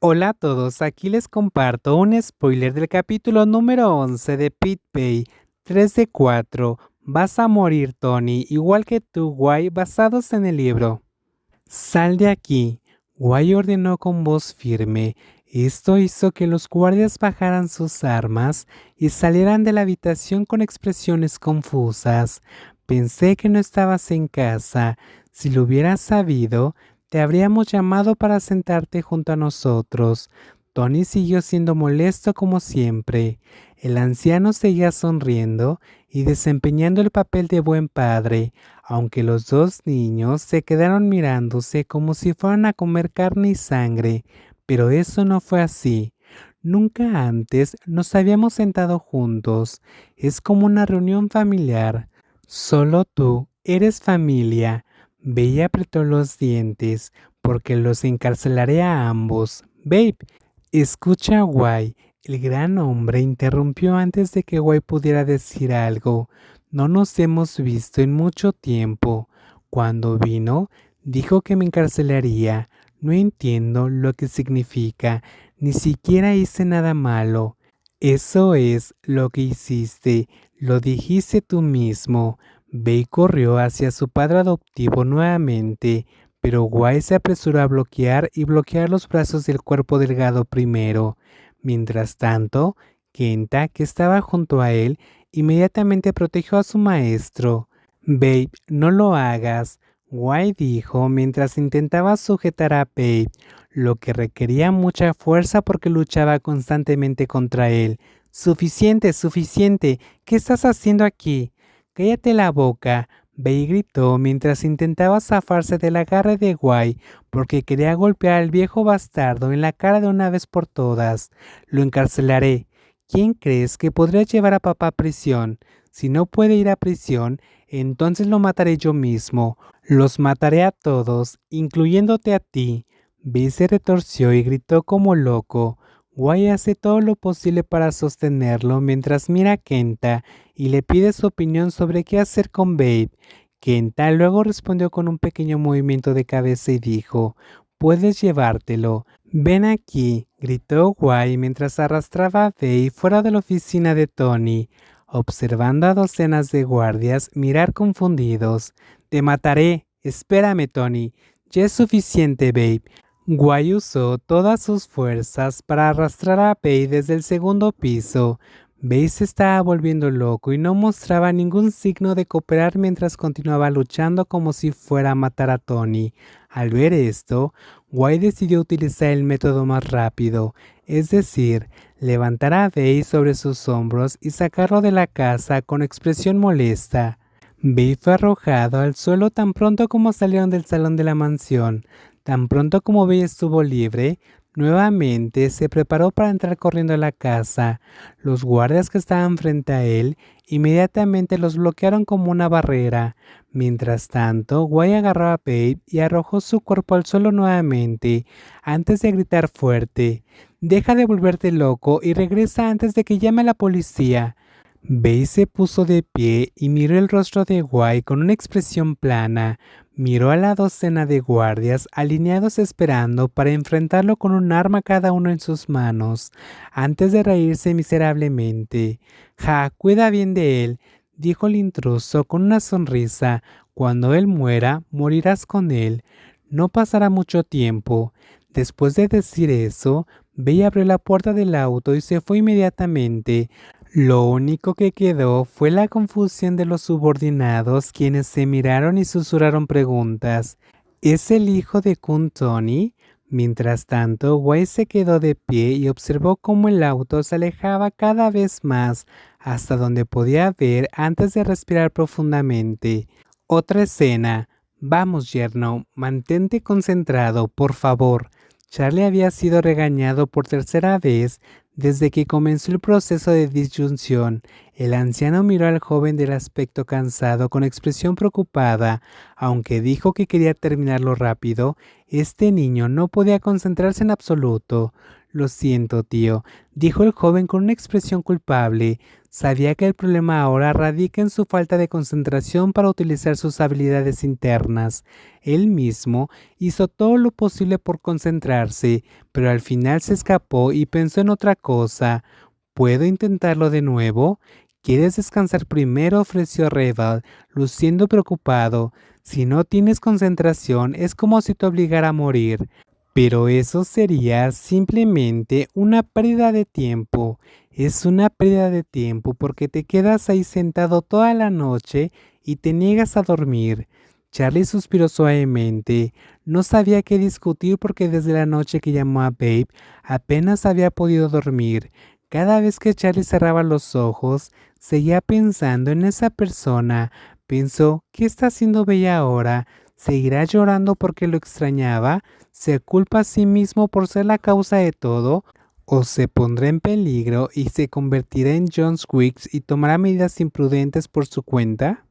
Hola a todos, aquí les comparto un spoiler del capítulo número 11 de Pit Bay 3 de 4. Vas a morir, Tony, igual que tú, Guay, basados en el libro. Sal de aquí, Guay ordenó con voz firme. Esto hizo que los guardias bajaran sus armas y salieran de la habitación con expresiones confusas. Pensé que no estabas en casa. Si lo hubieras sabido, te habríamos llamado para sentarte junto a nosotros. Tony siguió siendo molesto como siempre. El anciano seguía sonriendo y desempeñando el papel de buen padre, aunque los dos niños se quedaron mirándose como si fueran a comer carne y sangre, pero eso no fue así. Nunca antes nos habíamos sentado juntos. Es como una reunión familiar. Solo tú eres familia. Bella apretó los dientes, porque los encarcelaré a ambos. Babe, escucha a Guay. El gran hombre interrumpió antes de que Guay pudiera decir algo. No nos hemos visto en mucho tiempo. Cuando vino, dijo que me encarcelaría. No entiendo lo que significa. Ni siquiera hice nada malo. Eso es lo que hiciste. Lo dijiste tú mismo. Bey corrió hacia su padre adoptivo nuevamente, pero Guay se apresuró a bloquear los brazos del cuerpo delgado primero. Mientras tanto, Kenta, que estaba junto a él, inmediatamente protegió a su maestro. Babe, no lo hagas, Guay dijo mientras intentaba sujetar a Babe, lo que requería mucha fuerza porque luchaba constantemente contra él. Suficiente, suficiente. ¿Qué estás haciendo aquí? Cállate la boca. Babe gritó mientras intentaba zafarse del agarre de Guay porque quería golpear al viejo bastardo en la cara de una vez por todas. Lo encarcelaré. ¿Quién crees que podría llevar a papá a prisión? Si no puede ir a prisión, entonces lo mataré yo mismo. Los mataré a todos, incluyéndote a ti. Bey se retorció y gritó como loco. Guay hace todo lo posible para sostenerlo mientras mira a Kenta y le pide su opinión sobre qué hacer con Babe. Kenta luego respondió con un pequeño movimiento de cabeza y dijo, puedes llevártelo. Ven aquí, gritó Guay mientras arrastraba a Babe fuera de la oficina de Tony, observando a docenas de guardias mirar confundidos. Te mataré. Espérame, Tony. Ya es suficiente, Babe. Guay usó todas sus fuerzas para arrastrar a Babe desde el segundo piso. Babe se estaba volviendo loco y no mostraba ningún signo de cooperar mientras continuaba luchando como si fuera a matar a Tony. Al ver esto, Guay decidió utilizar el método más rápido, es decir, levantar a Babe sobre sus hombros y sacarlo de la casa con expresión molesta. Babe fue arrojado al suelo tan pronto como salieron del salón de la mansión. Tan pronto como Babe estuvo libre, nuevamente se preparó para entrar corriendo a la casa. Los guardias que estaban frente a él inmediatamente los bloquearon como una barrera. Mientras tanto, Guy agarró a Babe y arrojó su cuerpo al suelo nuevamente, antes de gritar fuerte. Deja de volverte loco y regresa antes de que llame a la policía. Babe se puso de pie y miró el rostro de Guy con una expresión plana. Miró a la docena de guardias alineados esperando para enfrentarlo con un arma cada uno en sus manos, antes de reírse miserablemente. Ja, cuida bien de él, dijo el intruso con una sonrisa. Cuando él muera, morirás con él. No pasará mucho tiempo. Después de decir eso, Bey abrió la puerta del auto y se fue inmediatamente. Lo único que quedó fue la confusión de los subordinados, quienes se miraron y susurraron preguntas. ¿Es el hijo de Kun Tony? Mientras tanto, Wei se quedó de pie y observó cómo el auto se alejaba cada vez más, hasta donde podía ver antes de respirar profundamente. Otra escena. Vamos, yerno, mantente concentrado, por favor. Charlie había sido regañado por tercera vez desde que comenzó el proceso de disyunción. El anciano miró al joven del aspecto cansado con expresión preocupada. Aunque dijo que quería terminarlo rápido, este niño no podía concentrarse en absoluto. Lo siento, tío, dijo el joven con una expresión culpable. Sabía que el problema ahora radica en su falta de concentración para utilizar sus habilidades internas. Él mismo hizo todo lo posible por concentrarse, pero al final se escapó y pensó en otra cosa. ¿Puedo intentarlo de nuevo? ¿Quieres descansar primero?, ofreció Reval, luciendo preocupado. Si no tienes concentración, es como si te obligara a morir. Pero eso sería simplemente una pérdida de tiempo. Es una pérdida de tiempo porque te quedas ahí sentado toda la noche y te niegas a dormir. Charlie suspiró suavemente. No sabía qué discutir porque desde la noche que llamó a Babe apenas había podido dormir. Cada vez que Charlie cerraba los ojos, seguía pensando en esa persona. Pensó, ¿qué está haciendo Bella ahora? ¿Seguirá llorando porque lo extrañaba? ¿Se culpa a sí mismo por ser la causa de todo? ¿O se pondrá en peligro y se convertirá en John Squeaks y tomará medidas imprudentes por su cuenta?